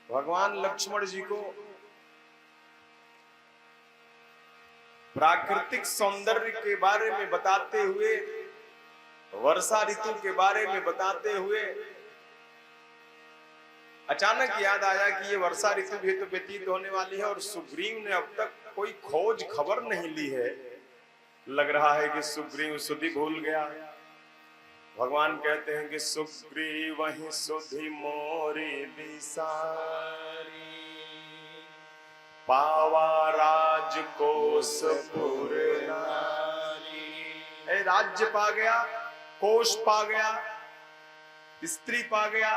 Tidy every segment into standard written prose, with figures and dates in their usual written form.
भगवान लक्ष्मण जी को प्राकृतिक सौंदर्य के बारे में बताते हुए, वर्षा ऋतु के बारे में बताते हुए अचानक याद आया कि ये वर्षा ऋतु भी तो व्यतीत होने वाली है और सुग्रीव ने अब तक कोई खोज खबर नहीं ली है। लग रहा है कि सुग्रीव सुधि भूल गया। भगवान कहते हैं कि सुग्रीव वही सुधि मोरी बिसारी, पावा राजकोषपुर नारी। राज्य पा गया, कोष पा गया, स्त्री पा गया,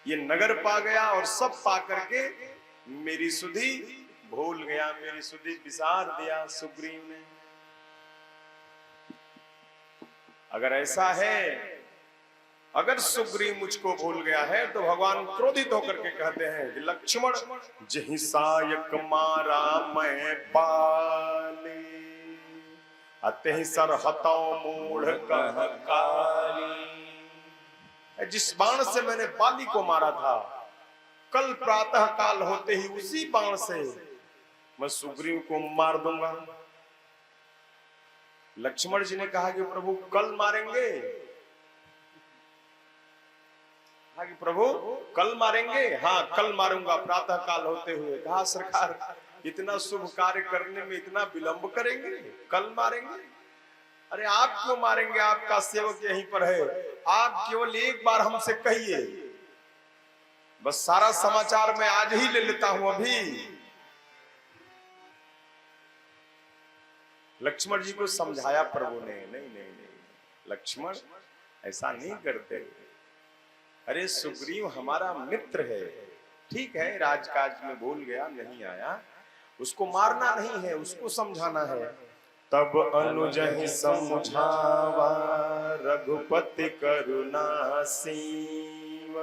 ये नगर पा गया और सब पा करके मेरी सुधि भूल गया, मेरी सुधि बिसार दिया सुग्रीव ने। अगर ऐसा है, अगर सुग्रीव मुझको भूल गया है तो भगवान क्रोधित होकर के कहते हैं कि लक्ष्मण जहि सायक मारा मैं पाले, अतहि सरहतौ मूढ़ कह काली। जिस बाण से मैंने बाली को मारा था, कल प्रातः काल होते ही उसी बाण से मैं सुग्रीव को मार दूंगा। लक्ष्मण जी ने कहा कि प्रभु कल मारेंगे? कहा कि प्रभु कल मारेंगे? हाँ कल मारूंगा प्रातः काल होते हुए। कहा सरकार इतना शुभ कार्य करने में इतना विलंब करेंगे, कल मारेंगे? अरे आप क्यों मारेंगे, आपका सेवक यहीं पर है, आप केवल एक बार हमसे कहिए, बस सारा समाचार मैं आज ही ले लेता हूं अभी। लक्ष्मण जी को समझाया प्रभु ने, नहीं नहीं नहीं लक्ष्मण ऐसा नहीं करते। अरे सुग्रीव हमारा मित्र है, ठीक है राजकाज में भूल गया, नहीं आया, उसको मारना नहीं है, उसको समझाना है। तब अनुजहि समझावा रघुपति करुणा सीव,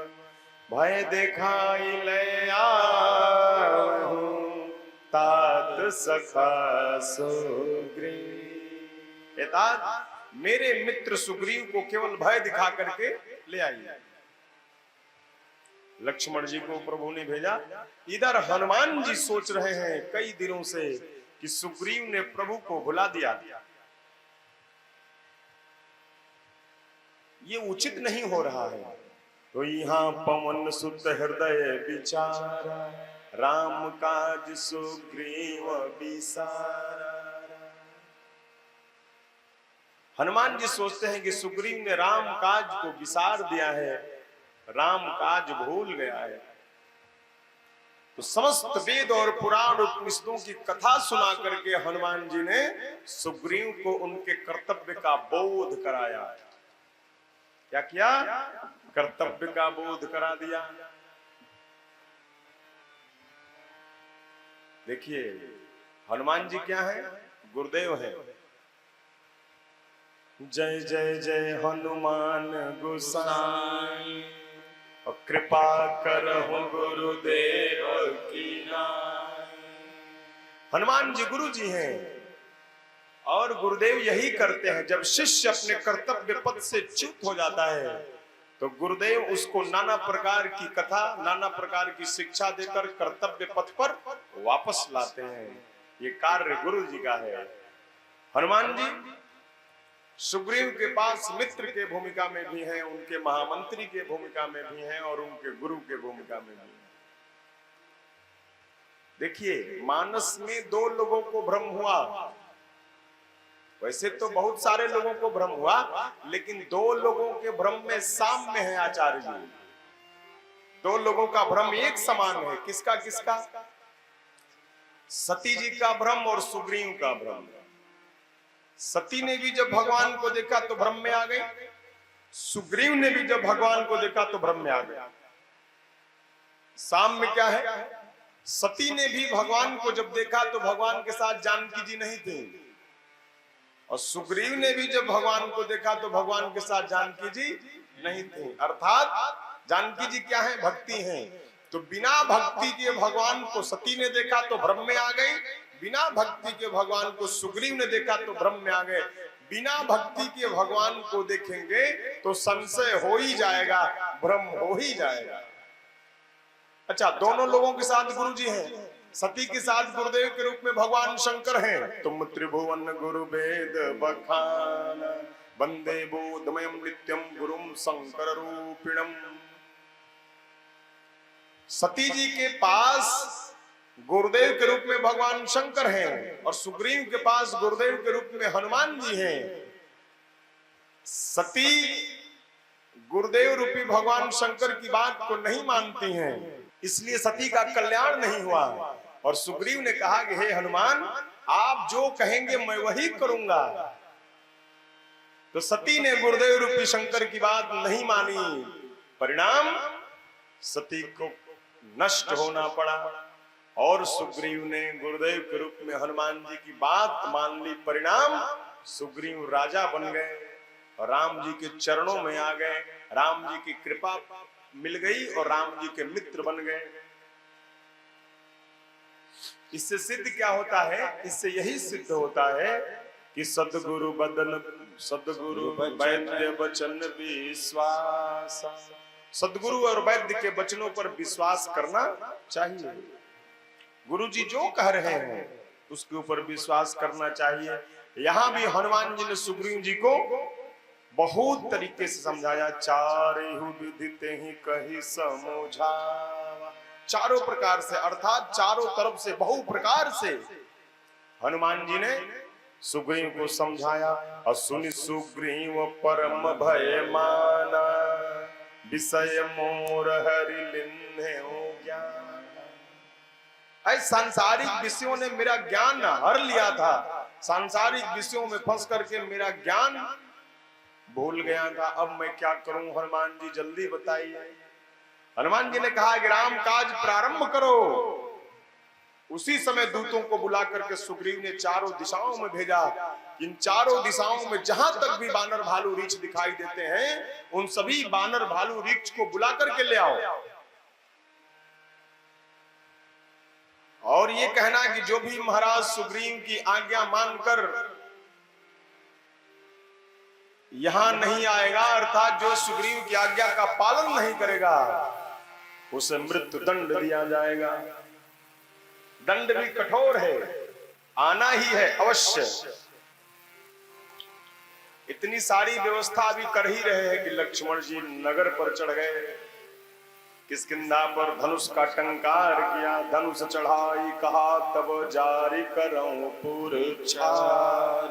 भय दिखाई ले आहू तात सखा सुग्रीव। तात मेरे मित्र सुग्रीव को केवल भय दिखा करके ले आइए। लक्ष्मण जी को प्रभु ने भेजा। इधर हनुमान जी सोच रहे हैं कई दिनों से कि सुग्रीव ने प्रभु को भुला दिया, ये उचित नहीं हो रहा है। तो यहाँ पवन सुत हृदय विचारा, राम काज सुग्रीव बिसारा। हनुमान जी सोचते हैं कि सुग्रीव ने राम काज को विसार दिया है, राम काज भूल गया है। तो समस्त वेद और पुराण उपनिषदों की कथा सुना करके हनुमान जी ने सुग्रीव को उनके कर्तव्य का बोध कराया। क्या किया? कर्तव्य का बोध करा दिया। देखिए हनुमान जी क्या है? गुरुदेव है। जय जय जय हनुमान गोसाई, और कृपा करहु गुरुदेव की नाई। हनुमान जी गुरु जी हैं और गुरुदेव यही करते हैं। जब शिष्य अपने कर्तव्य पथ से च्युत हो जाता है तो गुरुदेव उसको नाना प्रकार की कथा, नाना प्रकार की शिक्षा देकर कर्तव्य पथ पर वापस लाते हैं। ये कार्य गुरु जी का है। हनुमान जी सुग्रीव के पास मित्र के भूमिका में भी हैं, उनके महामंत्री के भूमिका में भी हैं और उनके गुरु के भूमिका में भी हैं। देखिए मानस में दो लोगों को भ्रम हुआ, वैसे तो बहुत सारे लोगों को भ्रम हुआ, लेकिन दो लोगों के भ्रम में साम्य है आचार्य जी। दो लोगों का भ्रम एक समान है। किसका किसका? सती जी का भ्रम और सुग्रीव का भ्रम। सती ने भी जब भगवान को देखा तो भ्रम में आ गई, सुग्रीव ने भी जब भगवान को देखा तो भ्रम में आ गया। साम्य क्या है? सती ने भी भगवान को जब देखा तो भगवान के साथ जानकी जी नहीं थी, और सुग्रीव ने भी जब भगवान को देखा तो भगवान के साथ जानकी जी नहीं थी। अर्थात जानकी जी क्या है? भक्ति हैं। तो बिना भक्ति के भगवान को सती ने देखा तो भ्रम में आ गई, बिना भक्ति के भगवान को सुग्रीव ने देखा तो भ्रम में आ गए। बिना भक्ति के भगवान को देखेंगे तो संशय हो ही जाएगा, भ्रम हो ही जाएगा। अच्छा, दोनों लोगों के साथ गुरु जी हैं। सती के साथ गुरुदेव के रूप में भगवान शंकर हैं। तुम त्रिभुवन गुरु वेद बखान वंदे बोधमयम नित्यम गुरुम शंकर रूपिणम। सती जी के पास गुरुदेव के रूप में भगवान शंकर हैं और सुग्रीव के पास गुरुदेव के रूप में हनुमान जी हैं। सती गुरुदेव रूपी भगवान शंकर की बात को नहीं मानती हैं, इसलिए सती का कल्याण नहीं हुआ। और सुग्रीव ने कहा कि हे हनुमान, आप जो कहेंगे मैं वही करूंगा। तो सती ने गुरुदेव रूपी शंकर की बात नहीं मानी, परिणाम सती को नष्ट होना पड़ा। और सुग्रीव ने गुरुदेव के रूप में हनुमान जी की बात मान ली, परिणाम सुग्रीव राजा बन गए और राम जी के चरणों में आ गए। राम जी की कृपा मिल गई और राम जी के मित्र बन गए। इससे सिद्ध क्या होता है? इससे यही सिद्ध होता है कि सद्गुरु वैद्य वचन विश्वास, सद्गुरु और वैद्य के वचनों पर विश्वास करना चाहिए। गुरु जी जो कह रहे हैं उसके ऊपर विश्वास करना चाहिए। यहां भी हनुमान जी ने सुग्रीव जी को बहुत तरीके से समझाया। चारेहु विदिते ही कही समझावा, चारों प्रकार से, अर्थात चारों तरफ से, बहु प्रकार से हनुमान जी ने सुग्रीव को समझाया। और सुनि सुग्रीव परम भय माना, विषय मोर हरि लिन्हे ज्ञान। सांसारिक विषयों ने मेरा ज्ञान हर लिया था, सांसारिक विषयों में फंस करके मेरा ज्ञान भूल गया था। अब मैं क्या करूं? हनुमान जी जल्दी बताइए। हनुमान जी ने कहा कि राम काज प्रारंभ करो। उसी समय दूतों को बुला करके सुग्रीव ने चारों दिशाओं में भेजा। इन चारों दिशाओं में जहां तक भी बानर भालू रीछ दिखाई देते हैं, उन सभी बानर भालू रीछ को बुला करके ले आओ। और ये कहना कि जो भी महाराज सुग्रीव की आज्ञा मानकर यहां नहीं आएगा, अर्थात जो सुग्रीव की आज्ञा का पालन नहीं करेगा, उसे मृत्यु दंड दिया जाएगा। दंड भी कठोर है, आना ही है अवश्य। इतनी सारी व्यवस्था अभी कर ही रहे हैं कि लक्ष्मण जी नगर पर चढ़ गए, किष्किंधा पर धनुष का टंकार किया, धनुष चढ़ाई, कहा तब जारी करऊं पुरचार।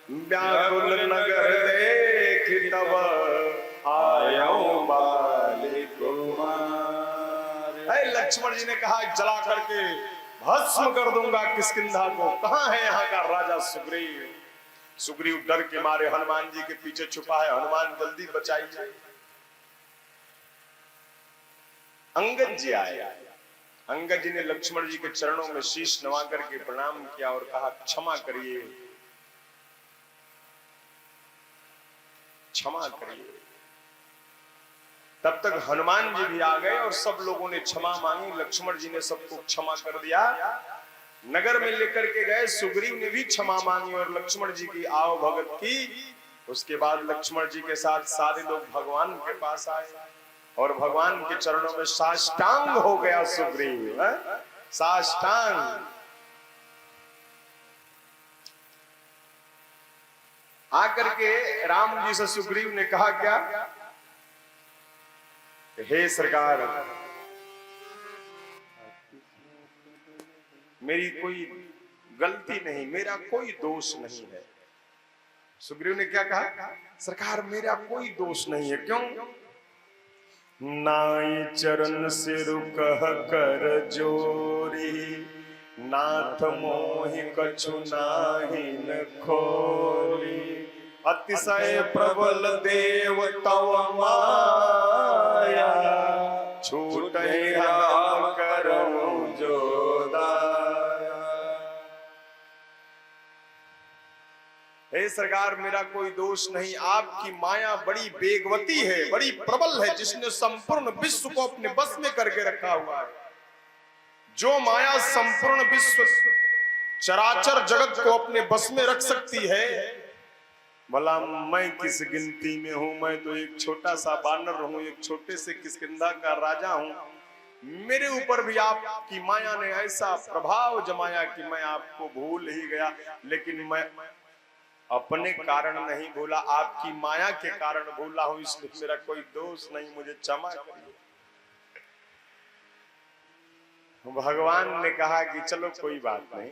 व्याकुल नगर देख तब आयऊं बाली कुमार। लक्ष्मण जी ने कहा जला करके भस्म कर दूंगा किष्किंधा को। कहां है यहाँ का राजा सुग्रीव? सुग्रीव डर के मारे हनुमान जी के पीछे छुपा है। हनुमान जल्दी बचाइए। अंगद जी आए। अंगद जी ने लक्ष्मण जी के चरणों में शीश नवा करके प्रणाम किया और कहा क्षमा करिए, क्षमा करिए। तब तक हनुमान जी भी आ गए और सब लोगों ने क्षमा मांगी। लक्ष्मण जी ने सबको क्षमा कर दिया। नगर में लेकर के गए, सुग्रीव ने भी क्षमा मांगी और लक्ष्मण जी की आओ भगत की। उसके बाद लक्ष्मण जी के साथ सारे लोग भगवान के पास आए और भगवान के चरणों में साष्टांग हो गया सुग्रीव, साष्टांग। आकर के राम जी से सुग्रीव ने कहा क्या? हे सरकार, मेरी कोई गलती नहीं, मेरा कोई दोष नहीं है। सुग्रीव ने क्या कहा? सरकार मेरा कोई दोष नहीं है। क्यों? नाई चरण सिर कह कर जोरी, नाथ मोहि कछु नाहि न खोरी। अतिशय प्रबल देव तव माया, छूटै राम करऊं जो दाया। हे सरकार मेरा कोई दोष नहीं, आपकी माया बड़ी वेगवती है, बड़ी प्रबल है, जिसने संपूर्ण विश्व को अपने बस में करके रखा हुआ है। जो माया संपूर्ण विश्व चराचर जगत को अपने बस में रख सकती है, भला मैं किस गिनती में हूं? मैं तो एक छोटा सा बानर हूं, एक छोटे से किष्किंधा का राजा हूं। मेरे ऊपर भी आपकी माया ने ऐसा प्रभाव जमाया कि मैं आपको भूल ही गया, लेकिन मैं अपने कारण नहीं भूला, आपकी माया के कारण भूला हूं, इसलिए मेरा कोई दोष नहीं, मुझे क्षमा करिए। भगवान ने कहा कि चलो कोई बात नहीं,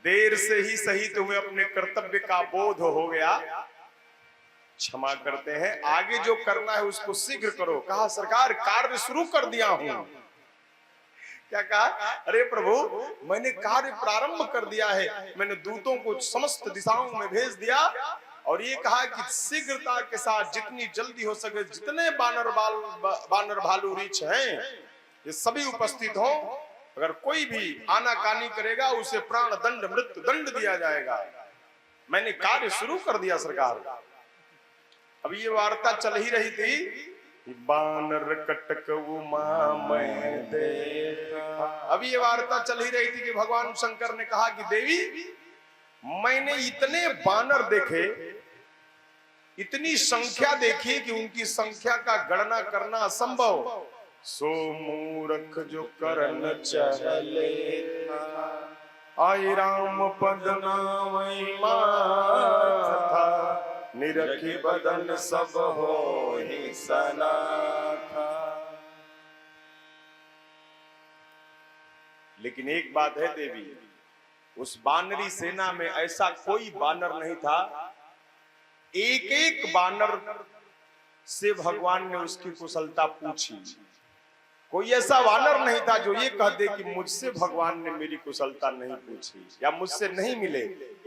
देर से ही सही तुम्हें अपने कर्तव्य का बोध हो गया, क्षमा करते हैं, आगे जो करना है उसको शीघ्र करो। कहा सरकार कार्य शुरू कर दिया हूं। क्या कहा? अरे प्रभु मैंने कार्य प्रारंभ कर दिया है, मैंने दूतों को समस्त दिशाओं में भेज दिया और ये कहा कि शीघ्रता के साथ जितनी जल्दी हो सके जितने बानर भालू रीछ हैं ये सभी उपस्थित हो, अगर कोई भी आनाकानी करेगा उसे प्राण दंड मृत्यु दंड दिया जाएगा। मैंने कार्य शुरू कर दिया सरकार। अब ये वार्ता चल ही रही थी, बानर कटक उमा मैं देखा। अब ये वार्ता चल ही रही थी कि भगवान शंकर ने कहा कि देवी मैंने इतने बानर देखे, इतनी संख्या देखी कि उनकी संख्या का गणना करना असंभव। सो मूर्ख जो करन चले आई राम पद नाम माथा, निरखी बदन सब हो ही सनाथा। लेकिन एक बात है देवी, उस बानरी सेना में ऐसा कोई बानर नहीं था, एक एक बानर से भगवान ने उसकी कुशलता पूछी। कोई ऐसा वानर नहीं था जो ये कह दे कि मुझसे भगवान ने मेरी कुशलता नहीं पूछी या मुझसे नहीं मिले।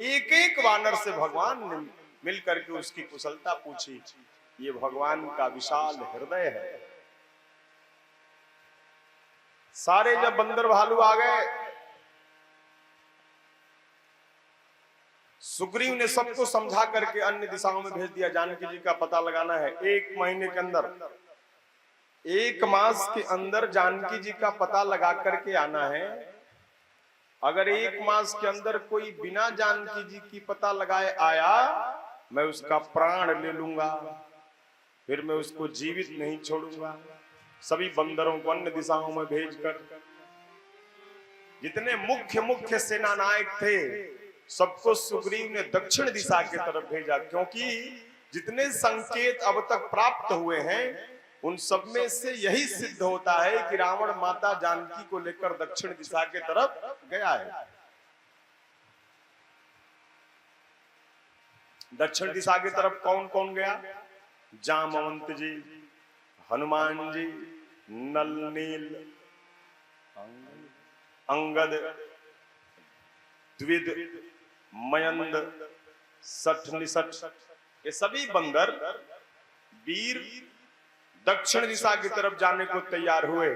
एक एक वानर से भगवान ने मिलकर के उसकी कुशलता पूछी। ये भगवान का विशाल हृदय है। सारे जब बंदर भालू आ गए, सुग्रीव ने सबको समझा करके अन्य दिशाओं में भेज दिया। जानकी जी का पता लगाना है 1 महीने के अंदर, 1 मास के अंदर जानकी जी का पता लगा करके आना है। अगर 1 मास के अंदर कोई बिना जानकी जी की पता लगाए आया, मैं उसका प्राण ले लूंगा, फिर मैं उसको जीवित नहीं छोड़ूंगा। सभी बंदरों को अन्य दिशाओं में भेजकर जितने मुख्य मुख्य सेना नायक थे सबको सुग्रीव ने दक्षिण दिशा की तरफ भेजा, क्योंकि जितने संकेत अब तक प्राप्त हुए हैं उन सब में से यही सिद्ध होता है कि रावण माता जानकी को लेकर दक्षिण दिशा की तरफ गया है। दक्षिण दिशा की तरफ कौन कौन गया? जामवंत जी, हनुमान जी, नल नील, अंगद, द्विद, मयंद, सठ निसठ, ये सभी बंदर वीर दक्षिण दिशा की तरफ जाने को तैयार हुए।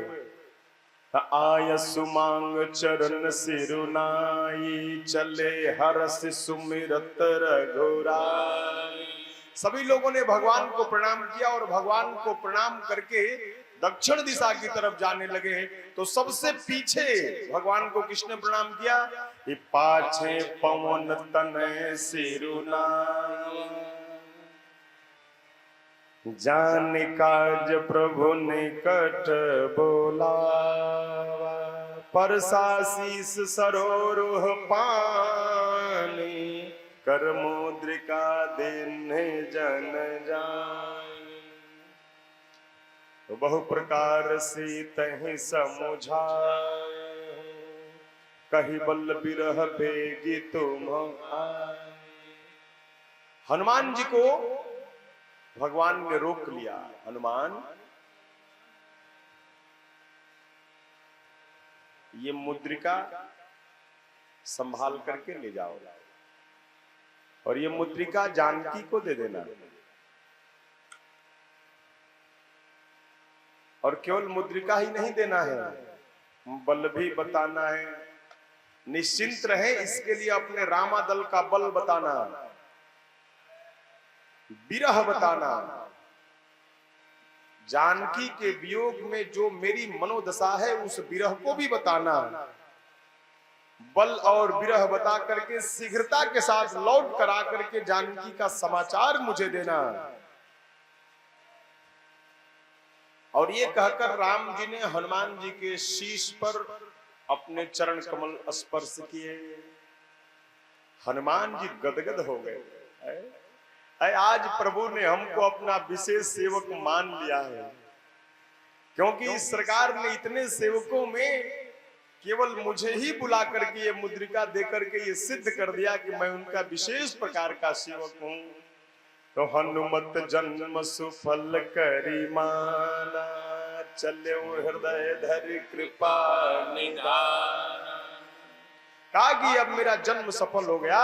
आय सुमांग चरण सिरुनाई, चले हरस सुमिरत रघुराई। सभी लोगों ने भगवान को प्रणाम किया और भगवान को प्रणाम करके दक्षिण दिशा की तरफ जाने लगे। तो सबसे पीछे भगवान को किसने प्रणाम किया? पाछे पवन तनय सिरुनाई, जान काज प्रभु निकट बोलावा, परसासीस सरोरुह पानी, कर मुद्रिका देने जन जानी। बहु प्रकार से तहि समुझाए, कही बल बिरह बेगी तुम आए। हनुमान जी को भगवान ने रोक लिया। हनुमान, ये मुद्रिका संभाल करके ले जाओ और ये मुद्रिका जानकी को दे देना, और केवल मुद्रिका ही नहीं देना है, बल भी बताना है। निश्चिंत रहे इसके लिए अपने रामादल का बल बताना, विरह बताना, जानकी के वियोग में जो मेरी मनोदशा है उस विरह को भी बताना। बल और विरह बता करके शीघ्रता के साथ लौट कर आकर के जानकी का समाचार मुझे देना। और ये कहकर राम जी ने हनुमान जी के शीश पर अपने चरण कमल स्पर्श किए। हनुमान जी गदगद हो गए। आज प्रभु ने हमको अपना विशेष सेवक मान लिया है, क्योंकि इस सरकार ने इतने सेवकों में केवल मुझे ही बुला करके ये मुद्रिका देकर के ये सिद्ध कर दिया कि मैं उनका विशेष प्रकार का सेवक हूं। तो हनुमत जन्म सुफल करी माना, चले हृदय धरि कृपा निधान। कहा कि अब मेरा जन्म सफल हो गया,